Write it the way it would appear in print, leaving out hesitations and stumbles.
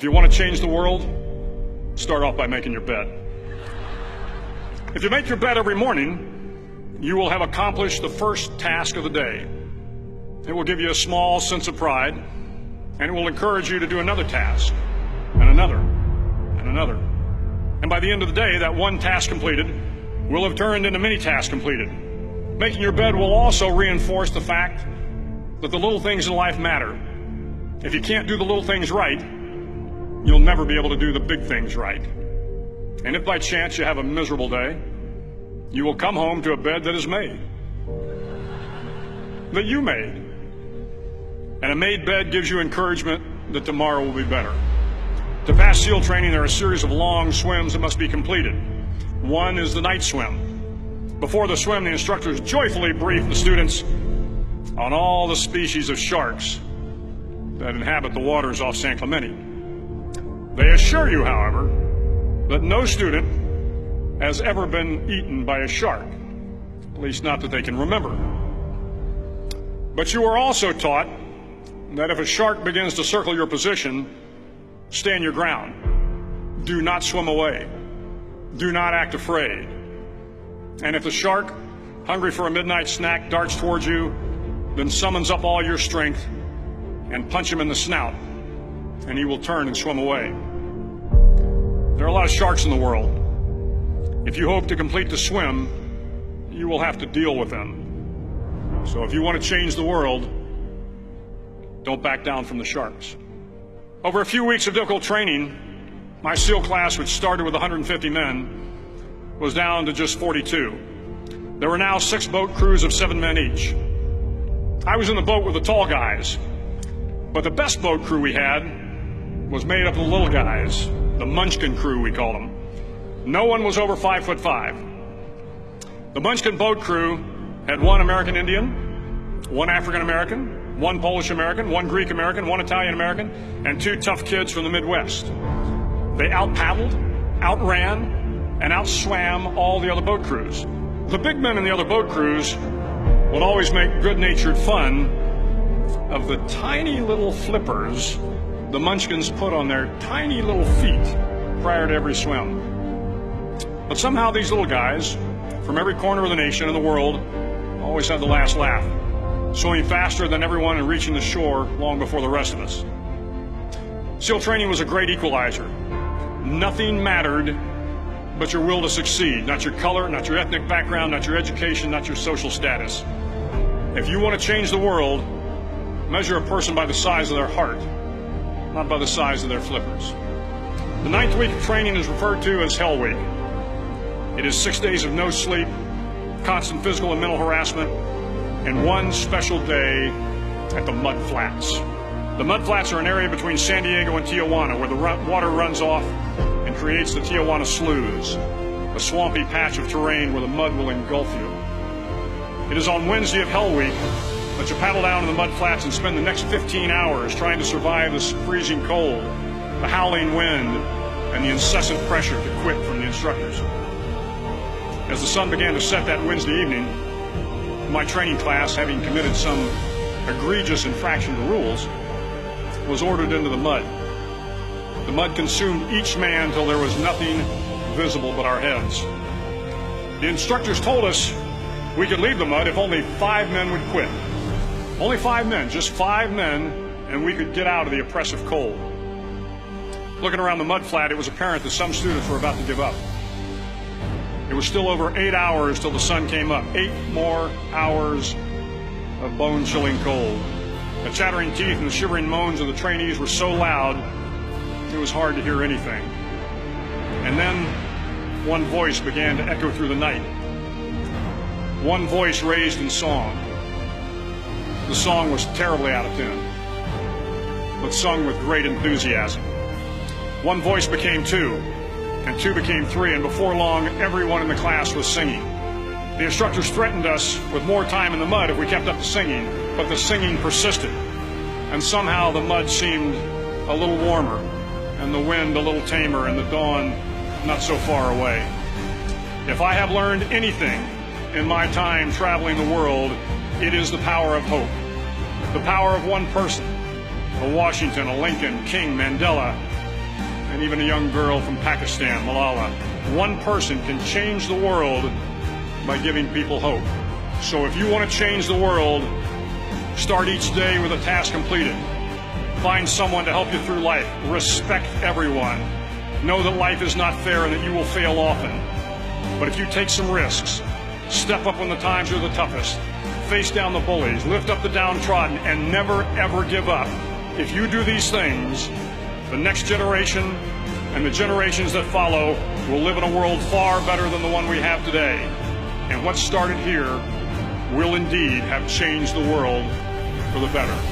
If you want to change the world, start off by making your bed. If you make your bed every morning, you will have accomplished the first task of the day. It will give you a small sense of pride, and it will encourage you to do another task, and another, and another. And by the end of the day, that one task completed will have turned into many tasks completed. Making your bed will also reinforce the fact that the little things in life matter. If you can't do the little things right, you'll never be able to do the big things right. And if by chance you have a miserable day, you will come home to a bed that is made, that you made. And a made bed gives you encouragement that tomorrow will be better. To pass SEAL training, there are a series of long swims that must be completed. One is the night swim. Before the swim, the instructors joyfully brief the students on all the species of sharks that inhabit the waters off San Clemente. They assure you, however, that no student has ever been eaten by a shark, at least not that they can remember. But you are also taught that if a shark begins to circle your position, stand your ground. Do not swim away. Do not act afraid. And if the shark, hungry for a midnight snack, darts towards you, then summons up all your strength and punch him in the snout, and he will turn and swim away. There are a lot of sharks in the world. If you hope to complete the swim, you will have to deal with them. So if you want to change the world, don't back down from the sharks. Over a few weeks of difficult training, my SEAL class, which started with 150 men, was down to just 42. There were now 6 boat crews of 7 men each. I was in the boat with the tall guys, but the best boat crew we had was made up of the little guys, the Munchkin crew, we called them. No one was over 5'5". The Munchkin boat crew had 1 American Indian, 1 African American, 1 Polish American, 1 Greek American, 1 Italian American, and 2 tough kids from the Midwest. They out-paddled, outran, and outswam all the other boat crews. The big men in the other boat crews would always make good-natured fun of the tiny little flippers the Munchkins put on their tiny little feet prior to every swim. But somehow these little guys from every corner of the nation and the world always had the last laugh, swimming faster than everyone and reaching the shore long before the rest of us. SEAL training was a great equalizer. Nothing mattered but your will to succeed, not your color, not your ethnic background, not your education, not your social status. If you want to change the world, measure a person by the size of their heart, not by the size of their flippers. The 9th week of training is referred to as Hell Week. It is 6 days of no sleep, constant physical and mental harassment, and 1 special day at the Mud Flats. The Mud Flats are an area between San Diego and Tijuana where the water runs off and creates the Tijuana Sloughs, a swampy patch of terrain where the mud will engulf you. It is on Wednesday of Hell Week that you paddle down to the Mud Flats and spend the next 15 hours trying to survive the freezing cold, the howling wind, and the incessant pressure to quit from the instructors. As the sun began to set that Wednesday evening, my training class, having committed some egregious infraction to rules, was ordered into the mud. The mud consumed each man till there was nothing visible but our heads. The instructors told us we could leave the mud if only 5 men would quit. Only 5 men, just 5 men, and we could get out of the oppressive cold. Looking around the mud flat, it was apparent that some students were about to give up. It was still over 8 hours till the sun came up. 8 more hours of bone-chilling cold. The chattering teeth and the shivering moans of the trainees were so loud, it was hard to hear anything. And then one voice began to echo through the night. One voice raised in song. The song was terribly out of tune, but sung with great enthusiasm. One voice became 2, and 2 became 3, and before long, everyone in the class was singing. The instructors threatened us with more time in the mud if we kept up the singing, but the singing persisted, and somehow the mud seemed a little warmer, and the wind a little tamer, and the dawn not so far away. If I have learned anything in my time traveling the world, it is the power of hope. The power of one person, a Washington, a Lincoln, King, Mandela, and even a young girl from Pakistan, Malala. One person can change the world by giving people hope. So if you want to change the world, start each day with a task completed. Find someone to help you through life. Respect everyone. Know that life is not fair and that you will fail often. But if you take some risks, step up when the times are the toughest, face down the bullies, lift up the downtrodden, and never ever give up. If you do these things, the next generation and the generations that follow will live in a world far better than the one we have today. And what started here will indeed have changed the world for the better.